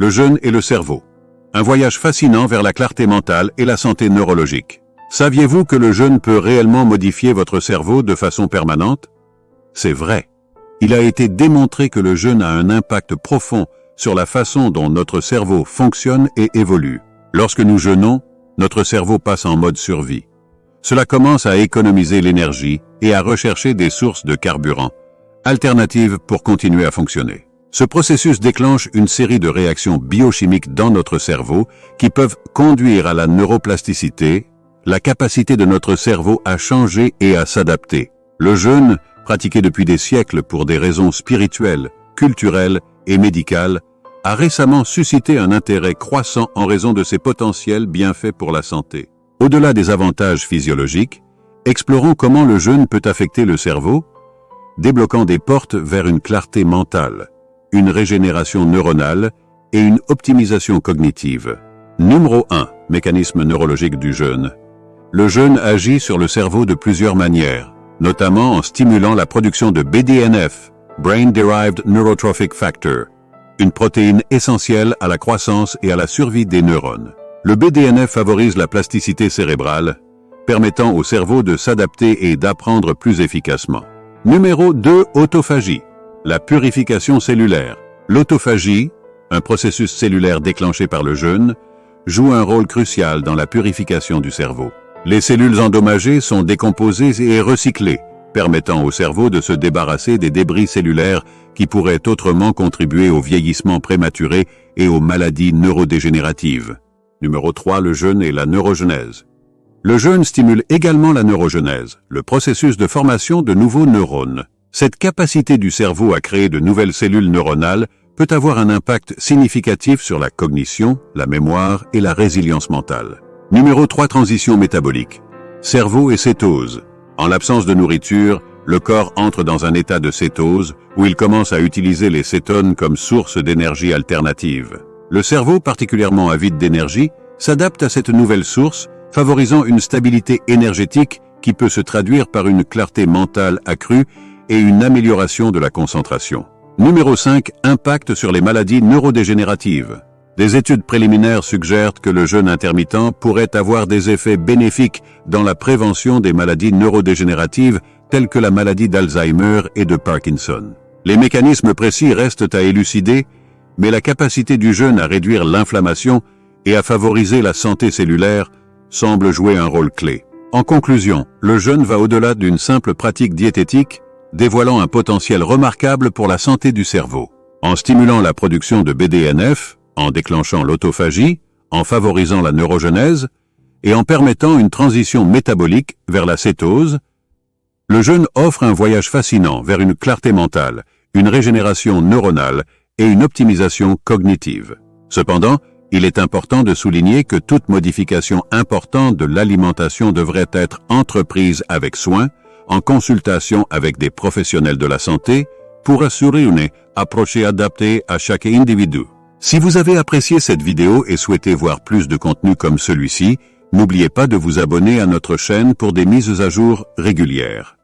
Le jeûne et le cerveau. Un voyage fascinant vers la clarté mentale et la santé neurologique. Saviez-vous que le jeûne peut réellement modifier votre cerveau de façon permanente? C'est vrai. Il a été démontré que le jeûne a un impact profond sur la façon dont notre cerveau fonctionne et évolue. Lorsque nous jeûnons, notre cerveau passe en mode survie. Cela commence à économiser l'énergie et à rechercher des sources de carburant alternatives pour continuer à fonctionner. Ce processus déclenche une série de réactions biochimiques dans notre cerveau qui peuvent conduire à la neuroplasticité, la capacité de notre cerveau à changer et à s'adapter. Le jeûne, pratiqué depuis des siècles pour des raisons spirituelles, culturelles et médicales, a récemment suscité un intérêt croissant en raison de ses potentiels bienfaits pour la santé. Au-delà des avantages physiologiques, explorons comment le jeûne peut affecter le cerveau, débloquant des portes vers une clarté mentale, une régénération neuronale et une optimisation cognitive. Numéro 1. Mécanisme neurologique du jeûne. Le jeûne agit sur le cerveau de plusieurs manières, notamment en stimulant la production de BDNF, Brain Derived Neurotrophic Factor, une protéine essentielle à la croissance et à la survie des neurones. Le BDNF favorise la plasticité cérébrale, permettant au cerveau de s'adapter et d'apprendre plus efficacement. Numéro 2. Autophagie. La purification cellulaire. L'autophagie, un processus cellulaire déclenché par le jeûne, joue un rôle crucial dans la purification du cerveau. Les cellules endommagées sont décomposées et recyclées, permettant au cerveau de se débarrasser des débris cellulaires qui pourraient autrement contribuer au vieillissement prématuré et aux maladies neurodégénératives. Numéro 3. Le jeûne et la neurogenèse. Le jeûne stimule également la neurogenèse, le processus de formation de nouveaux neurones. Cette capacité du cerveau à créer de nouvelles cellules neuronales peut avoir un impact significatif sur la cognition, la mémoire et la résilience mentale. Numéro 3. Transition métabolique. Cerveau et cétose. En l'absence de nourriture, le corps entre dans un état de cétose où il commence à utiliser les cétones comme source d'énergie alternative. Le cerveau, particulièrement avide d'énergie, s'adapte à cette nouvelle source, favorisant une stabilité énergétique qui peut se traduire par une clarté mentale accrue et une amélioration de la concentration. Numéro 5. Impact sur les maladies neurodégénératives. Des études préliminaires suggèrent que le jeûne intermittent pourrait avoir des effets bénéfiques dans la prévention des maladies neurodégénératives telles que la maladie d'Alzheimer et de Parkinson. Les mécanismes précis restent à élucider, mais la capacité du jeûne à réduire l'inflammation et à favoriser la santé cellulaire semble jouer un rôle clé. En conclusion, le jeûne va au-delà d'une simple pratique diététique, dévoilant un potentiel remarquable pour la santé du cerveau. En stimulant la production de BDNF, en déclenchant l'autophagie, en favorisant la neurogenèse et en permettant une transition métabolique vers la cétose, le jeûne offre un voyage fascinant vers une clarté mentale, une régénération neuronale et une optimisation cognitive. Cependant, il est important de souligner que toute modification importante de l'alimentation devrait être entreprise avec soin, en consultation avec des professionnels de la santé, pour assurer une approche adaptée à chaque individu. Si vous avez apprécié cette vidéo et souhaitez voir plus de contenu comme celui-ci, n'oubliez pas de vous abonner à notre chaîne pour des mises à jour régulières.